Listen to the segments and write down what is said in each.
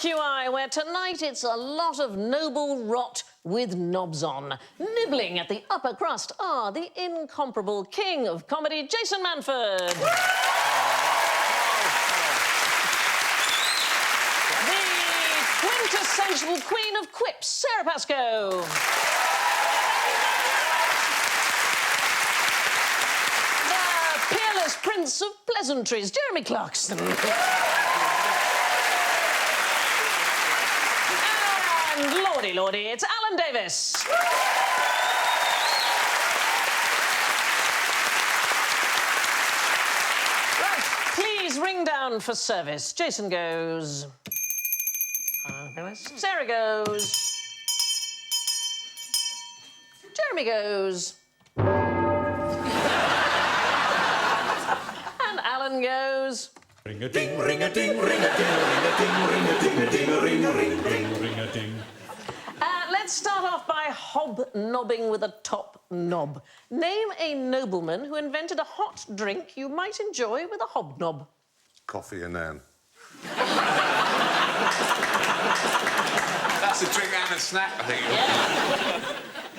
QI, where tonight it's a lot of noble rot with knobs on. Nibbling at the upper crust are the incomparable king of comedy, Jason Manford. The quintessential queen of quips, Sara Pascoe. The peerless prince of pleasantries, Jeremy Clarkson. And lordy, lordy, it's Alan Davis. Right, please ring down for service. Jason goes. Sarah goes. Jeremy goes. And Alan goes. Ring-a-ding, ring-a-ding, ring-a-ding, ring-a-ding, ring-a-ding, ring-a-ding, ring-a-ding, ring-a-ding. Let's start off by hobnobbing with a top knob. Name a nobleman who invented a hot drink you might enjoy with a hobnob. Coffee and Nan. That's a drink and a snack, I think. Yeah.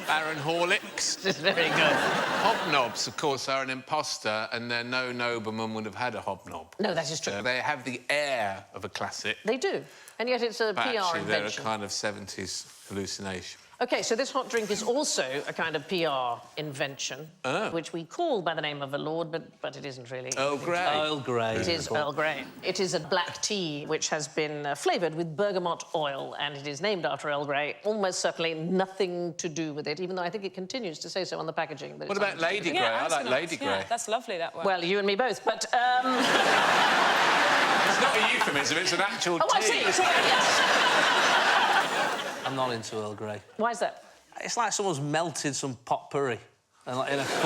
Baron Horlicks. This is very good. Hobnobs, of course, are an imposter, and no nobleman would have had a hobnob. No, that is true. They have the air of a classic. They do, and yet it's a but PR actually, they're a invention. kind of 70s hallucination. OK, so this hot drink is also a kind of PR invention, which we call by the name of a lord, but it isn't really. Earl Grey. Earl Grey. It is Earl Grey. It is a black tea which has been flavoured with bergamot oil, and it is named after Earl Grey. Almost certainly nothing to do with it, even though I think it continues to say so on the packaging. That What about Lady Grey? I like Lady Grey. Yeah, that's lovely, that one. Well, you and me both, but... It's not a euphemism, it's an actual tea. Oh, I see. So, yes. I'm not into Earl Grey. Why is that? It's like someone's melted some potpourri and like in a cup.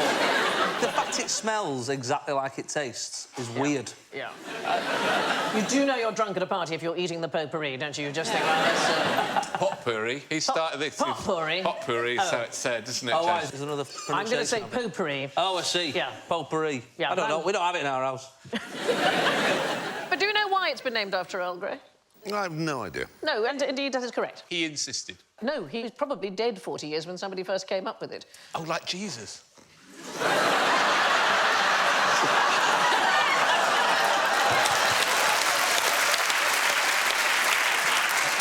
The fact it smells exactly like it tastes is weird. Yeah. You do know you're drunk at a party if you're eating the potpourri, don't you? You just think, well, let's... Potpourri. He started this. Potpourri? Potpourri, so it said, doesn't it? Oh, right, Jess? there's another pronunciation. I'm going to say of it. potpourri. Oh, I see. Yeah. Potpourri. Yeah, I don't know. We don't have it in our house. But do you know why it's been named after Earl Grey? I have no idea. No, and indeed that is correct. He insisted. No, he was probably dead 40 years when somebody first came up with it. Oh, like Jesus.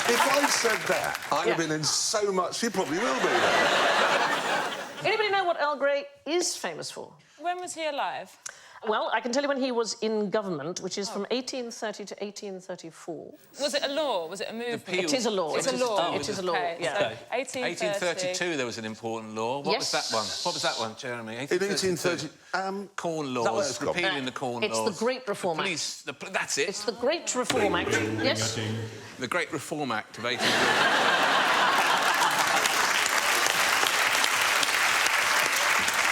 If I said that, I'd have been in so much... You probably will be there. Anybody know what Earl Grey is famous for? When was he alive? Well, I can tell you when he was in government, which is from 1830 to 1834. Was it a law? Was it a movement? Peel- It is a law. It's a law. It is a law, Okay, yeah. so 1830. 1832, there was an important law. What was that one? What was that one, Jeremy? In 1830... Corn that what laws, it's called? repealing the corn It's laws. the Great Reform Act. That's it. It's the Great Reform Act. Yes. The Great Reform Act of 1830.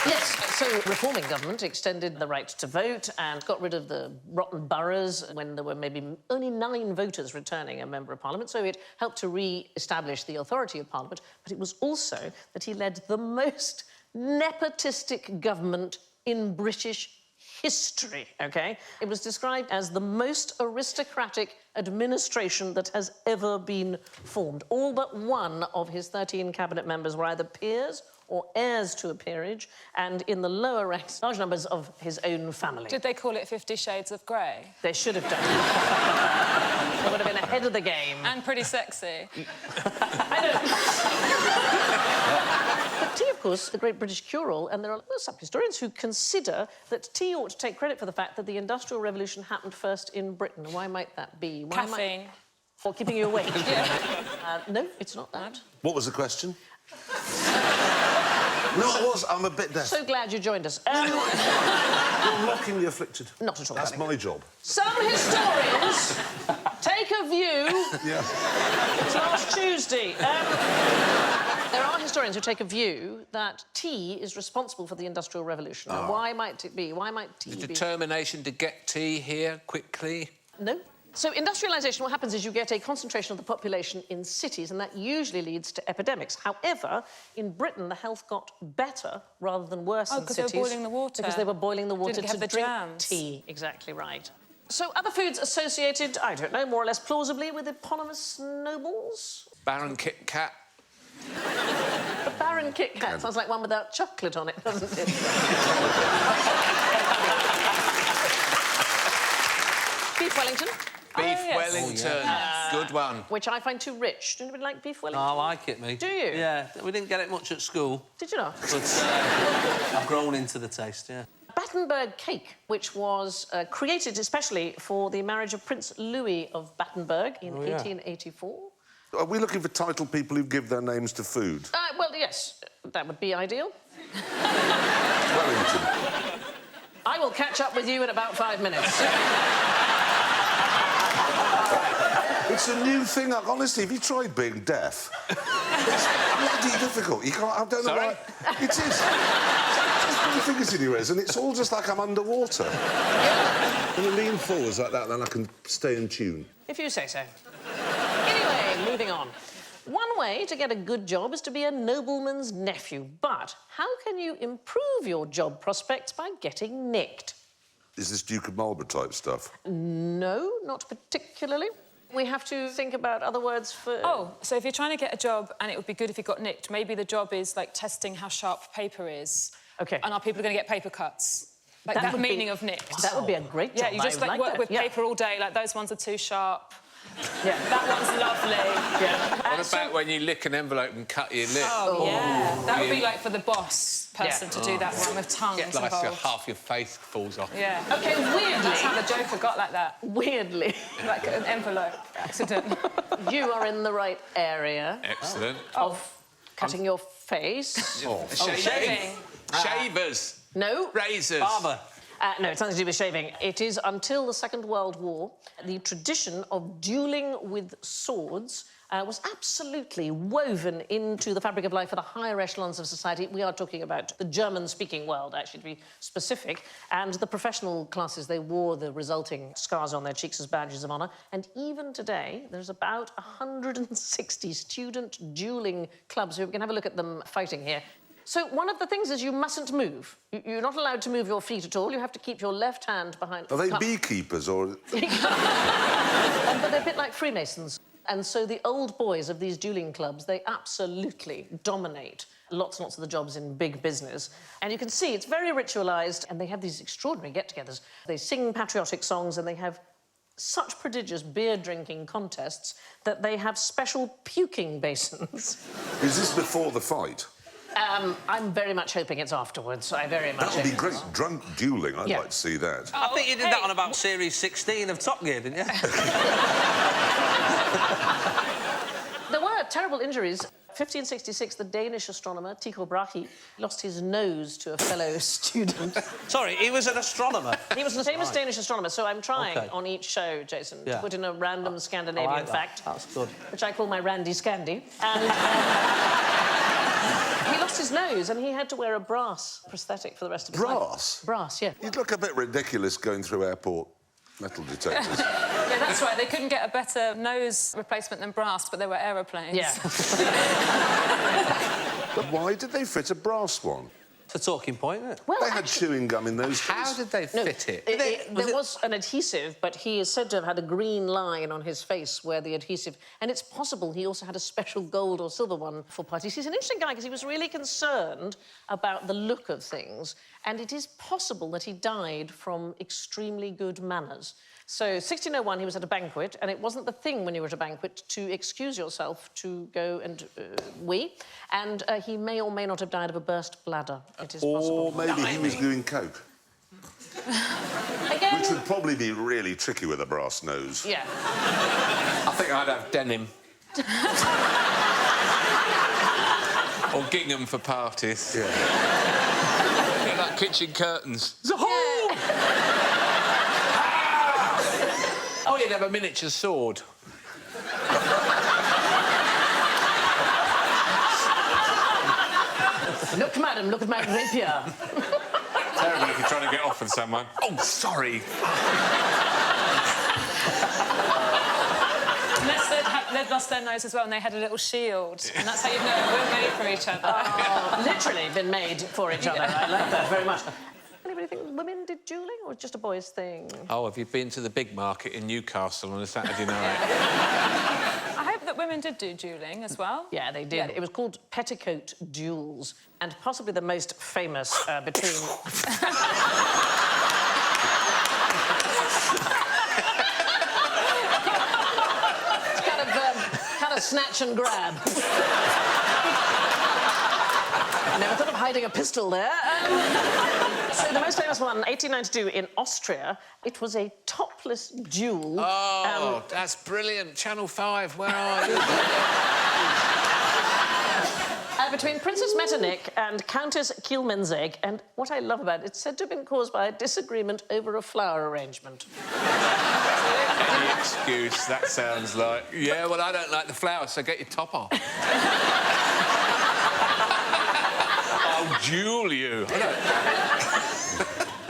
Yes, so reforming government extended the right to vote and got rid of the rotten boroughs when there were maybe only 9 voters returning a member of Parliament, so it helped to re-establish the authority of Parliament, but it was also that he led the most nepotistic government in British history, OK? It was described as the most aristocratic administration that has ever been formed. All but one of his 13 cabinet members were either peers or heirs to a peerage, and in the lower ranks, large numbers of his own family. Did they call it 50 Shades of Grey? They should have done. They would have been ahead of the game. And pretty sexy. I know. But tea, of course, the great British cure-all, and there are some historians who consider that tea ought to take credit for the fact that the Industrial Revolution happened first in Britain. Why might that be? Why Caffeine. For keeping you awake? No, it's not that. What was the question? No, I was. I'm a bit deaf. So glad you joined us. You're mocking the afflicted. Not at all. That's darling. my job. Some historians take a view... Yeah. It's last Tuesday. There are historians who take a view that tea is responsible for the Industrial Revolution. Now, why might it be? Why might tea be... Determination to get tea here quickly. No. So industrialisation, what happens is you get a concentration of the population in cities, and that usually leads to epidemics. However, in Britain, the health got better rather than worse in because cities. they were boiling the water. Because they were boiling the water Didn't to have the drink germs. tea. Exactly right. So other foods associated, I don't know, more or less plausibly with eponymous nobles? Baron Kit Kat. The Baron Kit Kat sounds like one without chocolate on it, doesn't it? Beef Wellington. Beef yes. Wellington. Good one. Which I find too rich. Do anybody like beef Wellington? I like it, me. Do you? Yeah, we didn't get it much at school, Did you not? but I've grown into the taste, yeah. Battenberg cake, which was created especially for the marriage of Prince Louis of Battenberg in 1884. Are we looking for titled people who give their names to food? Well, yes, that would be ideal. Wellington. I will catch up with you in about 5 minutes. It's a new thing. Honestly, have you tried being deaf? It's bloody difficult. You can't... I don't know Sorry? why... It is. Just put your fingers in your ears and it's all just like I'm underwater. When you lean forwards like that, then I can stay in tune. If you say so. Anyway, moving on. One way to get a good job is to be a nobleman's nephew. But how can you improve your job prospects by getting nicked? Is this Duke of Marlborough type stuff? No, not particularly. We have to think about other words for... Oh, so if you're trying to get a job and it would be good if you got nicked, maybe the job is, like, testing how sharp paper is. OK. And are people going to get paper cuts? Like, that would meaning be, of nicked. That would be a great job. Yeah, you just, I would like, work that. with paper all day, like, those ones are too sharp. Yeah. That one's lovely. Yeah. What about when you lick an envelope and cut your lip? Oh, yeah. That would be, like, for the boss person to do that one with tongues Get like involved. half your face falls off. Yeah. OK, weirdly... That's how the Joker got like that. Weirdly, Like an envelope accident. you are in the right area Excellent. of cutting your face. Shaving. Shavers. No. Razors. Barber. No, it's nothing to do with shaving. It is, until the Second World War, the tradition of dueling with swords was absolutely woven into the fabric of life for the higher echelons of society. We are talking about the German-speaking world, actually, to be specific. And the professional classes, they wore the resulting scars on their cheeks as badges of honour. And even today, there's about 160 student dueling clubs. We can have a look at them fighting here. So one of the things is you mustn't move. You're not allowed to move your feet at all. You have to keep your left hand behind... Are they beekeepers or...? But they're a bit like Freemasons. And so the old boys of these dueling clubs, they absolutely dominate lots and lots of the jobs in big business. And you can see it's very ritualised, and they have these extraordinary get-togethers. They sing patriotic songs, and they have such prodigious beer-drinking contests that they have special puking basins. Is this before the fight? I'm very much hoping it's afterwards. I very much That would be hope great. it's- Drunk dueling, I'd Yeah. like to see that. I think you did that on about Series 16 of Top Gear, didn't you? There were terrible injuries. 1566, the Danish astronomer Tycho Brahe lost his nose to a fellow student. Sorry, he was an astronomer. He was a famous Danish astronomer, so I'm trying OK. on each show, Jason, to Yeah. put in a random Scandinavian I like that. fact. That's good. Which I call my Randy Scandi. And he lost his nose and he had to wear a brass prosthetic for the rest of his life. Brass? Brass, yeah. You'd look a bit ridiculous going through airport metal detectors. Yeah, that's right. They couldn't get a better nose replacement than brass, but they were aeroplanes. Yeah. But why did they fit a brass one? It's a talking point, isn't it? Well, They had actually- chewing gum in those How days. did they No, fit it? there was an adhesive, but he is said to have had a green line on his face where the adhesive... And it's possible he also had a special gold or silver one for parties. He's an interesting guy because he was really concerned about the look of things, and it is possible that he died from extremely good manners. So, 1601, he was at a banquet, and it wasn't the thing when you were at a banquet to excuse yourself to go and wee, and he may or may not have died of a burst bladder. It is possible. Or maybe he was doing coke. Again... Which would probably be really tricky with a brass nose. Yeah. I think I'd have denim. Or gingham for parties. Yeah. Yeah, like kitchen curtains. There's a hole! Oh, you'd have a miniature sword. Look, madam, look at my rapier. Terrible if you're trying to get off with someone. Oh, sorry. Unless they'd lost their nose as well and they had a little shield. And that's how you know we're made for each other. Oh, literally been made for each other. I like that very much. Anybody think women did dueling or just a boys' thing? Oh, have you been to the big market in Newcastle on a Saturday night? I hope that women did do dueling as well. Yeah, they did. Yeah. It was called Petticoat duels, and possibly the most famous between... It's kind of snatch and grab. Never thought of hiding a pistol there. So the most famous one, 1892 in Austria, it was a topless duel. Oh, that's brilliant. Channel 5, where are you? Between Princess Metternich and Countess Kielmenzegg, and what I love about it, it's said to have been caused by a disagreement over a flower arrangement. Any excuse, that sounds like... Yeah, well, I don't like the flowers, so get your top off. I'll duel you.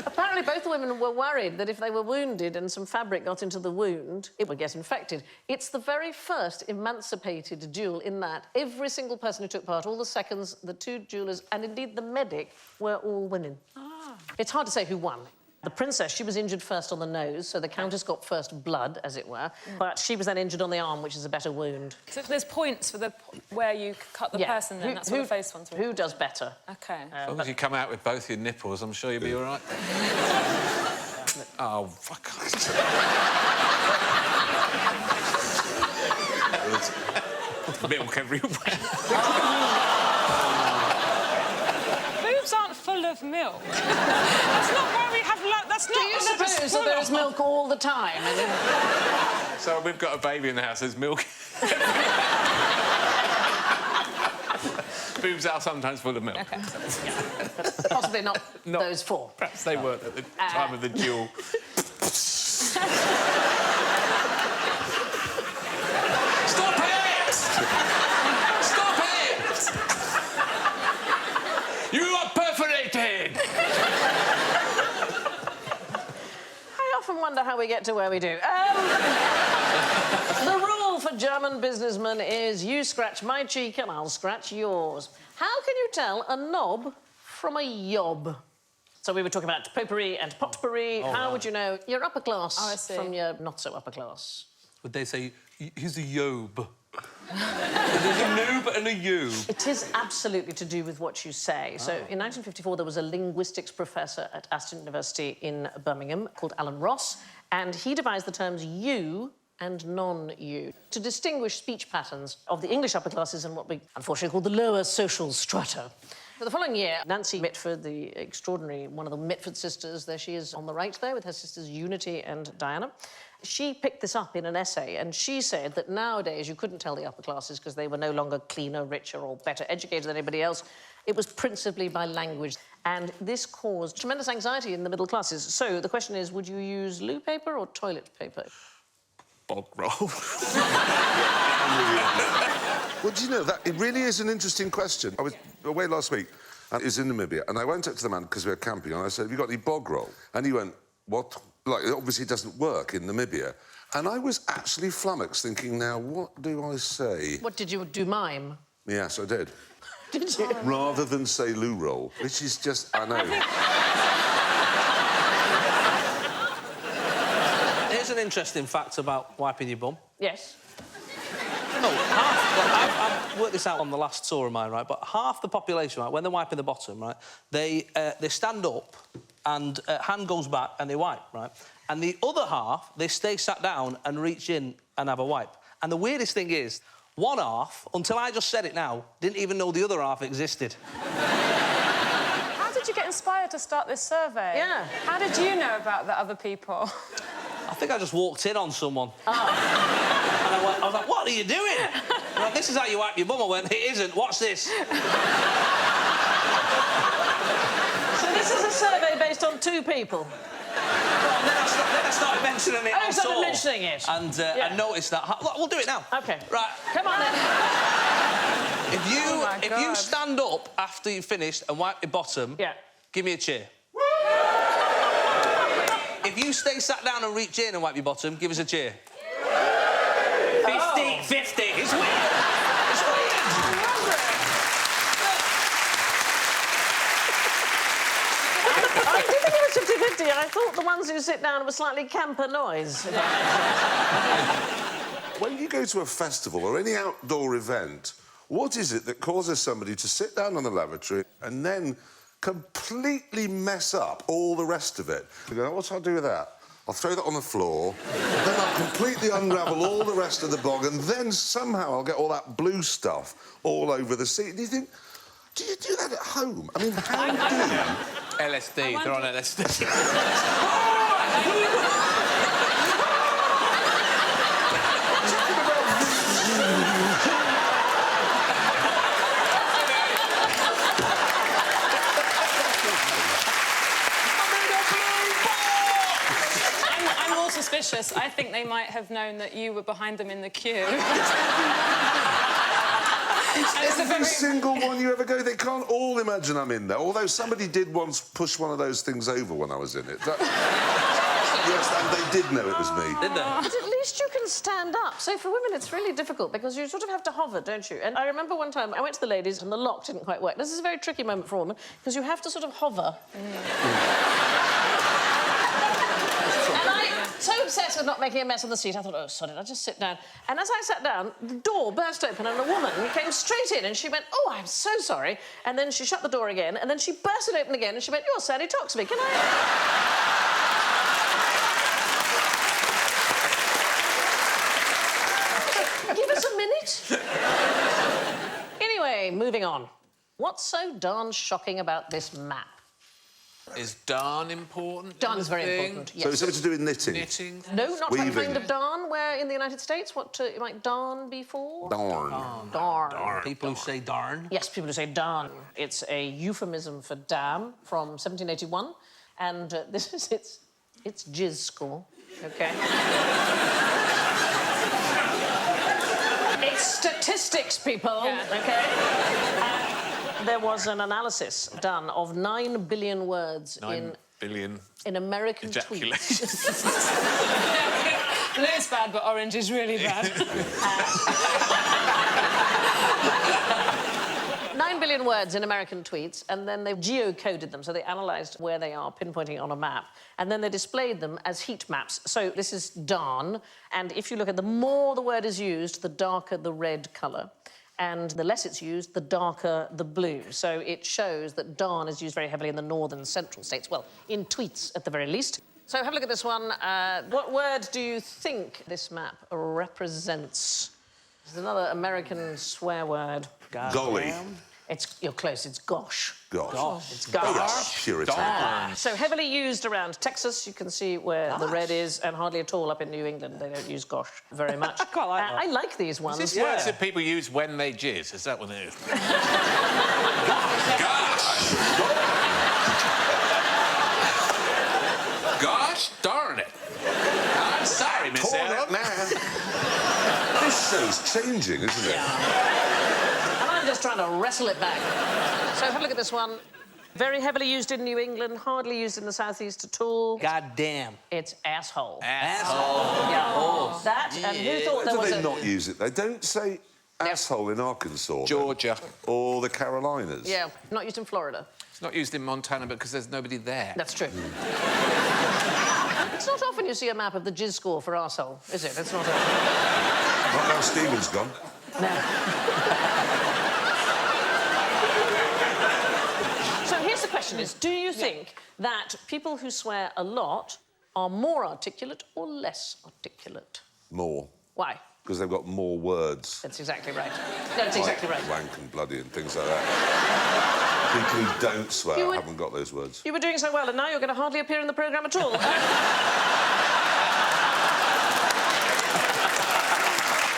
Apparently, both women were worried that if they were wounded and some fabric got into the wound, it would get infected. It's the very first emancipated duel in that every single person who took part, all the seconds, the two duellers, and indeed the medic, were all women. Ah. It's hard to say who won. The princess, she was injured first on the nose, so the countess got first blood, as it were, but she was then injured on the arm, which is a better wound. So if there's points for where you cut the person, then that's what the face ones were. Who does better? OK. As long as you come out with both your nipples, I'm sure you'll be all right. Oh, fuck. Milk everywhere. Boobs aren't full of milk. That's not why we have... That's not... Do you suppose that there's milk all the time? So we've got a baby in the house, there's milk. Boobs are sometimes full of milk. OK. Possibly not those four. Perhaps they weren't at the time of the duel. Stop it! Stop it! You are perforated! I often wonder how we get to where we do. The rule for German businessmen is you scratch my cheek and I'll scratch yours. How can you tell a knob from a yob? So we were talking about potpourri and potpourri. How would you know your upper class from your not-so-upper class? Would they say, he's a yob? There's a noob and a yob. It is absolutely to do with what you say. So in 1954, there was a linguistics professor at Aston University in Birmingham called Alan Ross, and he devised the terms you and non-you to distinguish speech patterns of the English upper classes and what we unfortunately call the lower social strata. For the following year, Nancy Mitford, the extraordinary one of the Mitford sisters, there she is on the right there with her sisters Unity and Diana, she picked this up in an essay and she said that nowadays you couldn't tell the upper classes because they were no longer cleaner, richer or better educated than anybody else. It was principally by language, and this caused tremendous anxiety in the middle classes. So the question is, would you use loo paper or toilet paper? Bog roll. Well, do you know, it really is an interesting question. I was away last week, and it was in Namibia, and I went up to the man, because we were camping, and I said, have you got any bog roll? And he went, what? Like, it obviously doesn't work in Namibia. And I was actually flummoxed, thinking, now, what do I say? What, did you do mime? Yes, I did. Did you? Rather than say loo roll, which is just, I know. Here's an interesting fact about wiping your bum. Yes. No, I've worked this out on the last tour of mine, right? But half the population, right, when they're wiping the bottom, right, they stand up and hand goes back and they wipe, right? And the other half, they stay sat down and reach in and have a wipe. And the weirdest thing is, one half, until I just said it now, didn't even know the other half existed. How did you get inspired to start this survey? Yeah. How did you know about the other people? I think I just walked in on someone. Oh. And I was like, what are you doing? Well, this is how you wipe your bum. I went, it isn't. Watch this. So this is a survey based on 2 people. Well, then I started mentioning it. Oh, you started mentioning it. And I noticed that. Look, we'll do it now. OK. Right. Come on, then. If you stand up after you've finished and wipe your bottom, give me a cheer. If you stay sat down and reach in and wipe your bottom, give us a cheer. 50, 50. It's weird. It's weird. I did think it was 50-50. I thought the ones who sit down were slightly camper noise. When you go to a festival or any outdoor event, what is it that causes somebody to sit down on the lavatory and then completely mess up all the rest of it? You go, what shall I do with that? I'll throw that on the floor, then I'll completely unravel all the rest of the bog, and then somehow I'll get all that blue stuff all over the seat. Do you think, do you do that at home? I mean, how do you... LSD, they're on LSD. I'm more suspicious. I think they might have known that you were behind them in the queue. Every single one you ever go, they can't all imagine I'm in there. Although somebody did once push one of those things over when I was in it. Yes, and they did know it was me. Did they? But at least you can stand up. So for women, it's really difficult because you sort of have to hover, don't you? And I remember one time I went to the ladies and the lock didn't quite work. This is a very tricky moment for a woman because you have to sort of hover. And I'm so obsessed with not making a mess on the seat, I thought, oh, sod it, I'll just sit down. And as I sat down, the door burst open and a woman came straight in and she went, oh, I'm so sorry. And then she shut the door again and then she burst it open again and she went, you're Sally Toxby, can I... Give us a minute. Anyway, moving on. What's so darn shocking about this map? Is darn important? Darn's very important, yes. So it's something to do with knitting? Knitting? No, not Weaving. that kind of darn, where in the United States, what might darn be for? Darn. Darn. People who say darn. Yes, people who say darn. It's a euphemism for damn from 1781, and this is its jizz score, OK? It's statistics, people, OK? There was an analysis done of 9 billion words 9 billion in American ejaculation. tweets. Blue is bad, but orange is really bad. 9 billion words in American tweets, and then they geocoded them, so they analysed where they are, pinpointing on a map, and then they displayed them as heat maps. So this is darn, and if you look at the more the word is used, the darker the red colour, and the less it's used, the darker the blue. So it shows that darn is used very heavily in the northern central states, well, in tweets at the very least. So have a look at this one. What word do you think this map represents? There's another American swear word. Golly. You're close, it's gosh. Gosh. It's gosh. Puritan. So heavily used around Texas, you can see where the red is, and hardly at all up in New England. They don't use gosh very much. I quite like that. I like these ones. Is this words that people use when they jizz? Is that what it is? Gosh darn it. I'm sorry, Miss Torn Ellen. up now. This show's changing, isn't it? And I'm just trying to wrestle it back. So have a look at this one. Very heavily used in New England, hardly used in the southeast at all. God damn. It's asshole. Asshole. Yeah. Oh. That, and who thought there Why was do a... they not use it? They don't say asshole in Arkansas. then. Georgia. Or the Carolinas. Yeah, not used in Florida. It's not used in Montana because there's nobody there. That's true. It's not often you see a map of the jizz score for arsehole, is it? It's not often. Not now Stephen's gone. No. So here's the question is, do you think that people who swear a lot are more articulate or less articulate? More. Why? Because they've got more words. That's exactly right. That's exactly right. Wank and bloody and things like that. People who don't swear haven't got those words. You were doing so well, and now you're going to hardly appear in the programme at all.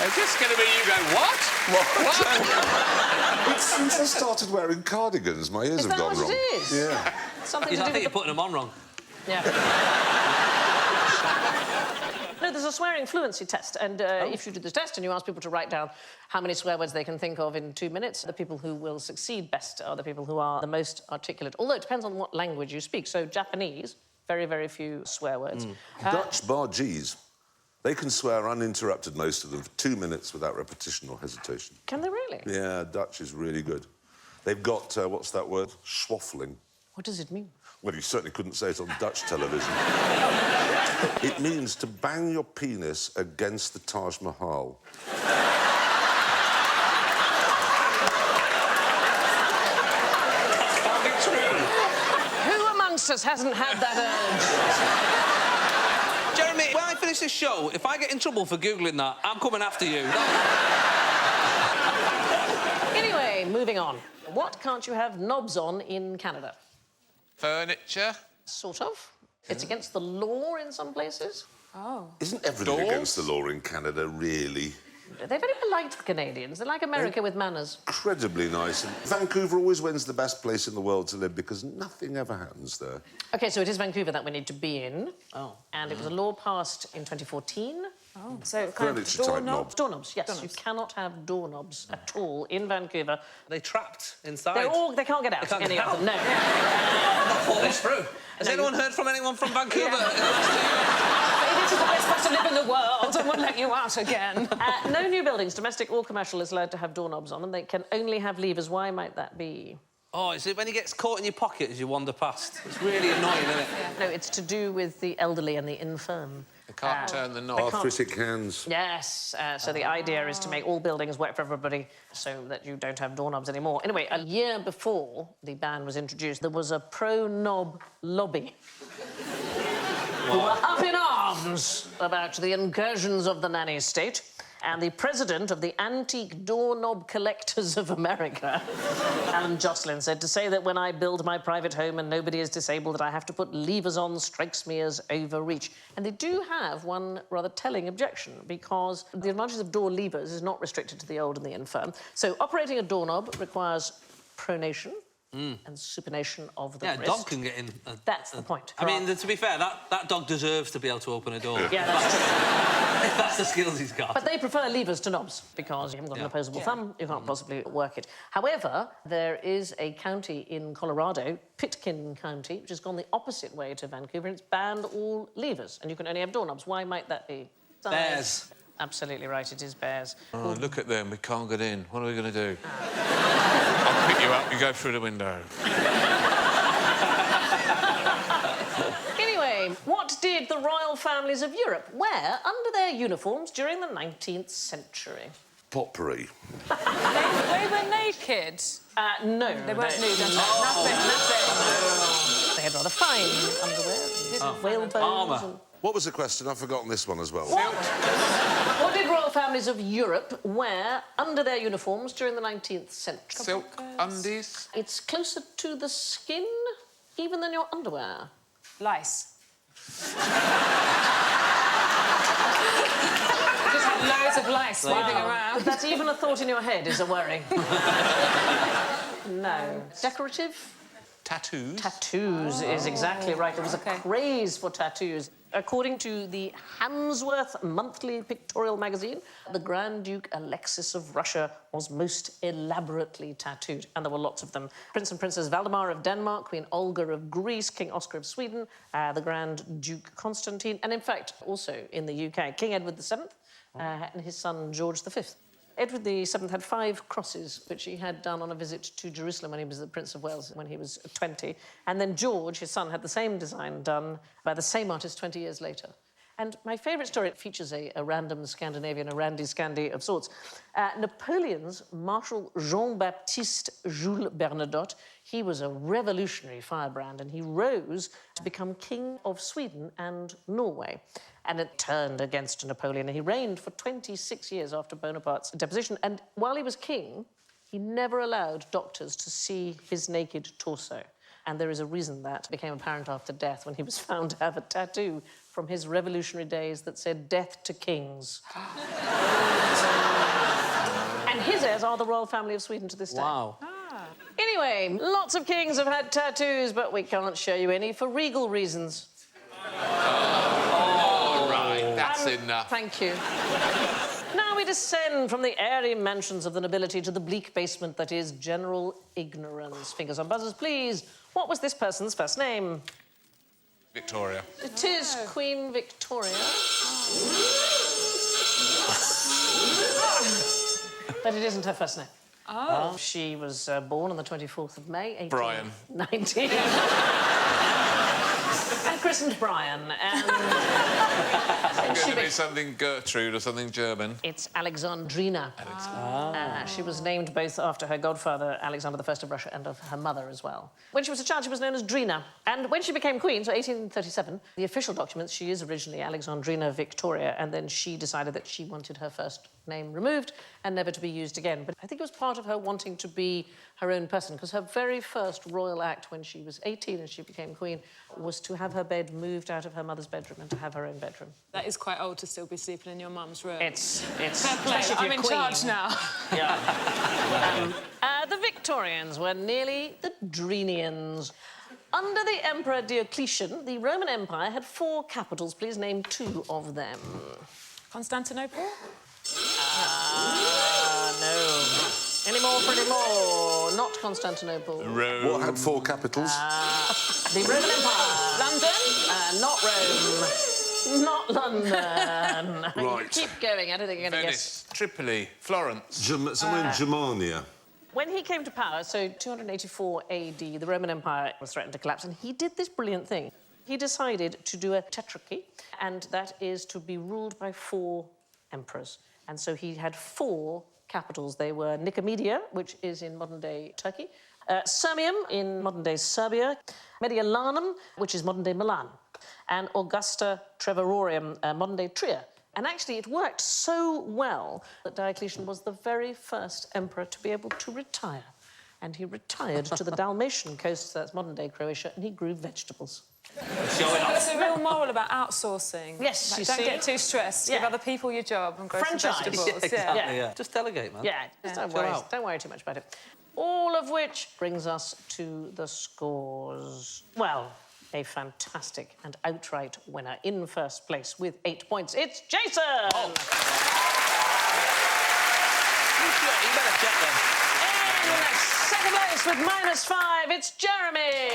It's just going to be you going, what? What? It's since I started wearing cardigans, my ears Is have that gone what wrong. it is? Yeah. Something to I do think with you're putting them on wrong. Yeah. No, there's a swearing fluency test, and if you do the test and you ask people to write down how many swear words they can think of in 2 minutes, the people who will succeed best are the people who are the most articulate, although it depends on what language you speak. So Japanese, very, very few swear words. Dutch bargees, they can swear uninterrupted, most of them, for 2 minutes without repetition or hesitation. Can they really? Yeah, Dutch is really good. They've got, what's that word? Schwaffling. What does it mean? Well, you certainly couldn't say it on Dutch television. It means to bang your penis against the Taj Mahal. Who amongst us hasn't had that urge? Jeremy, when I finish this show, if I get in trouble for Googling that, I'm coming after you. Anyway, moving on. What can't you have knobs on in Canada? Furniture? Sort of. It's against the law in some places. Oh. Isn't everything Doors? against the law in Canada, really? They're very polite, the Canadians. They're like America with manners. Incredibly nice. And Vancouver always wins the best place in the world to live because nothing ever happens there. OK, so it is Vancouver that we need to be in. Oh. And it was a law passed in 2014. Oh, so kind of Furniture-type doorknob? knobs. Doorknobs, yes. Doorknobs. You cannot have doorknobs at all in Vancouver. They trapped inside. They can't get out, They can't any get of them, no. Not thought this through. Has anyone heard from anyone from Vancouver in the last 2 years? This is the best place to live in the world and won't let you out again. No new buildings, domestic or commercial, is allowed to have doorknobs on them. They can only have levers. Why might that be? Oh, is it when he gets caught in your pocket as you wander past? It's really annoying, isn't it? No, it's to do with the elderly and the infirm. They can't turn the knob. Arthritic hands. Yes, so the idea is to make all buildings work for everybody so that you don't have doorknobs anymore. Anyway, a year before the ban was introduced, there was a pro-knob lobby who were up in arms about the incursions of the nanny state. And the president of the Antique Doorknob Collectors of America, Alan Jocelyn, said, to say that when I build my private home and nobody is disabled, that I have to put levers on strikes me as overreach. And they do have one rather telling objection, because the advantage of door levers is not restricted to the old and the infirm. So operating a doorknob requires pronation and supination of the Yeah, a wrist. dog can get in. That's the point. I mean, to be fair, that dog deserves to be able to open a door. Yeah, that's true. That's the skills he's got. But they prefer levers to knobs because you haven't got an opposable thumb, you can't possibly work it. However, there is a county in Colorado, Pitkin County, which has gone the opposite way to Vancouver, and it's banned all levers, and you can only have doorknobs. Why might that be? Bears. Absolutely right, it is bears. Oh, look at them. We can't get in. What are we going to do? I'll pick you up. You go through the window. Anyway, what did the royal families of Europe wear under their uniforms during the 19th century? Potpourri. They were naked. No. They weren't nude. Nothing. They had rather fine underwear. Whalebones. Armour. and- What was the question? I've forgotten this one as well. What did royal families of Europe wear under their uniforms during the 19th century? Silk undies? It's closer to the skin even than your underwear. Lice. Just had loads of lice swimming around. If that's even a thought in your head is a worry. No. Decorative? Tattoos? Tattoos is exactly right. There was a craze for tattoos. According to the Handsworth Monthly Pictorial Magazine, the Grand Duke Alexis of Russia was most elaborately tattooed, and there were lots of them. Prince and Princess Valdemar of Denmark, Queen Olga of Greece, King Oscar of Sweden, the Grand Duke Constantine, and in fact, also in the UK, King Edward VII and his son George V. Edward VII had 5 crosses, which he had done on a visit to Jerusalem when he was the Prince of Wales, when he was 20. And then George, his son, had the same design done by the same artist 20 years later. And my favourite story, it features a random Scandinavian, a randy Scandi of sorts. Napoleon's Marshal Jean-Baptiste Jules Bernadotte, he was a revolutionary firebrand, and he rose to become King of Sweden and Norway. And it turned against Napoleon, and he reigned for 26 years after Bonaparte's deposition. And while he was king, he never allowed doctors to see his naked torso. And there is a reason that became apparent after death when he was found to have a tattoo from his revolutionary days that said, "Death to kings." And his heirs are the royal family of Sweden to this day. Wow. Anyway, lots of kings have had tattoos, but we can't show you any for regal reasons. All right, that's enough. Thank you. Now we descend from the airy mansions of the nobility to the bleak basement that is general ignorance. Fingers on buzzers, please. What was this person's first name? Victoria. It is Queen Victoria. But it isn't her first name. Oh. She was born on the 24th of May, Brian. 1890. And christened Brian. And It's going to be something Gertrude or something German. it's Alexandrina. She was named both after her godfather, Alexander I of Russia, and of her mother as well. When she was a child, she was known as Drina. And when she became queen, so 1837, the official documents, she is originally Alexandrina Victoria, and then she decided that she wanted her first name removed and never to be used again. But I think it was part of her wanting to be her own person, because her very first royal act when she was 18 and she became queen was to have her bed moved out of her mother's bedroom and to have her own bedroom. That is quite old to still be sleeping in your mum's room. It's Fair play. especially if I'm you're in queen. charge now. The Victorians were nearly the Drenians. Under the Emperor Diocletian, the Roman Empire had 4 capitals. Please name 2 of them. Constantinople? No. Any more for any more? Not Constantinople. Rome. What had 4 capitals? The Roman Empire. London? Not Rome. Not London. Right. Keep going. I don't think you're going to guess. Venice, Tripoli, Florence. Somewhere in Germania. When he came to power, so 284 AD, the Roman Empire was threatened to collapse, and he did this brilliant thing. He decided to do a tetrarchy, and that is to be ruled by 4 emperors. And so he had 4 capitals. They were Nicomedia, which is in modern-day Turkey, Sirmium in modern-day Serbia, Mediolanum, which is modern-day Milan, and Augusta Trevororium, modern-day Trier. And actually, it worked so well that Diocletian was the very first emperor to be able to retire. And he retired to the Dalmatian coast, so that's modern-day Croatia, and he grew vegetables. There's a real moral about outsourcing. Yes, Like, you don't see? get too stressed. Give Yeah. other people your job and grow some Franchise. vegetables. Yeah, exactly, Yeah. Just delegate, man. Yeah, just Chill out. don't worry too much about it. All of which brings us to the scores. Well, a fantastic and outright winner in first place with 8 points. It's Jason! You better check them. In second place with -5, it's Jeremy!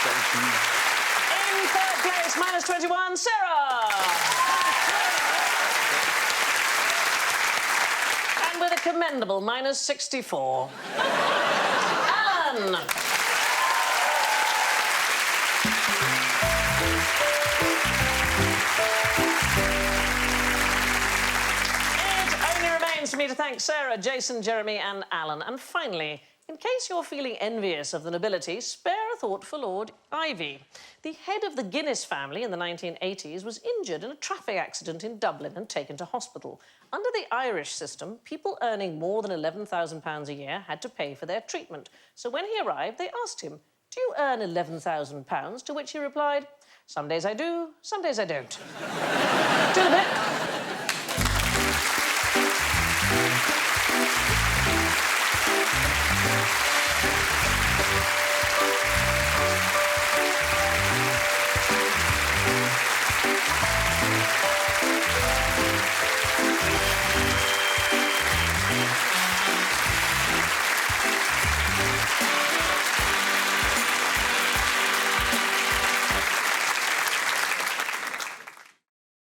Thank you. In third place, -21, Sarah! And with a commendable -64, Alan! It only remains for me to thank Sarah, Jason, Jeremy and Alan. And finally, in case you're feeling envious of the nobility, spare a thought for Lord Ivy. The head of the Guinness family in the 1980s was injured in a traffic accident in Dublin and taken to hospital. Under the Irish system, people earning more than £11,000 a year had to pay for their treatment. So when he arrived, they asked him, "Do you earn £11,000? To which he replied, "Some days I do, some days I don't." Do the bit.